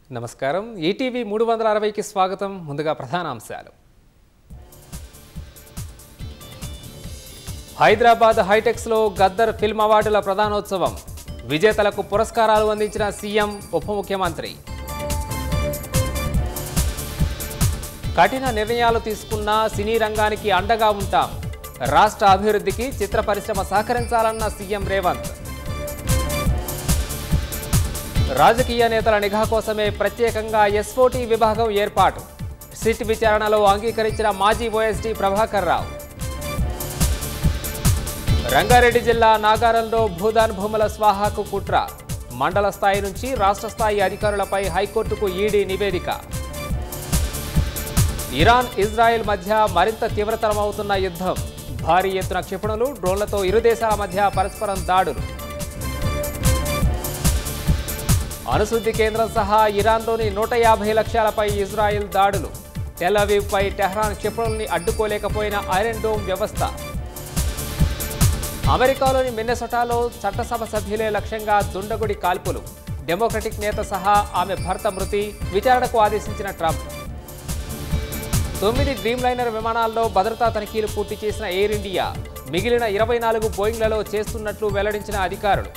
నమస్కారం ఈటీవీ 360కి స్వాగతం ముందుగా ప్రధానాంశాలు హైదరాబాద్ హైటెక్స్ లో గద్దర్ ఫిల్మ్ అవార్డుల ప్రధానోత్సవం విజేతలకు పురస్కారాలు అందించిన సీఎం ఉప ముఖ్యమంత్రి కఠిన నిర్ణయాలు తీసుకున్న సినీ రంగానికి అండగా ఉంటాం రాష్ట్ర అభివృద్ధికి చిత్ర పరిశ్రమ సహకరించాలన్న సీఎం రేవంత్ రాజకీయ నేతల నిఘా కోసమే ప్రత్యేకంగా ఎస్ఓటీ విభాగం ఏర్పాటు సిట్ విచారణలో అంగీకరించిన మాజీ ఓఎస్డీ ప్రభాకర్ రావు రంగారెడ్డి జిల్లా నాగారంలో భూదాన్ భూముల స్వాహాకు కుట్ర మండల స్థాయి నుంచి రాష్ట్ర స్థాయి అధికారులపై హైకోర్టుకు ఈడీ నివేదిక ఇరాన్ ఇజ్రాయెల్ మధ్య మరింత తీవ్రతరమవుతున్న యుద్ధం భారీ ఎత్తున క్షిపణులు డ్రోన్లతో ఇరు దేశాల మధ్య పరస్పరం దాడులు అణుశుద్ధి కేంద్రం సహా ఇరాన్లోని 150 లక్ష్యాలపై ఇజ్రాయెల్ దాడులు టెల్ అవీవ్పై టెహ్రాన్ క్షిపణుల్ని అడ్డుకోలేకపోయిన ఐరన్ డోమ్ వ్యవస్థ అమెరికాలోని మిన్నెసోటాలో చట్టసభ సభ్యులే లక్ష్యంగా దుండగుడి కాల్పులు డెమోక్రటిక్ నేత సహా ఆమె భర్త మృతి విచారణకు ఆదేశించిన ట్రంప్ 9 డ్రీమ్లైనర్ విమానాల్లో భద్రతా తనిఖీలు పూర్తి చేసిన ఎయిర్ ఇండియా మిగిలిన 24 బోయింగ్లలో చేస్తున్నట్లు వెల్లడించిన అధికారులు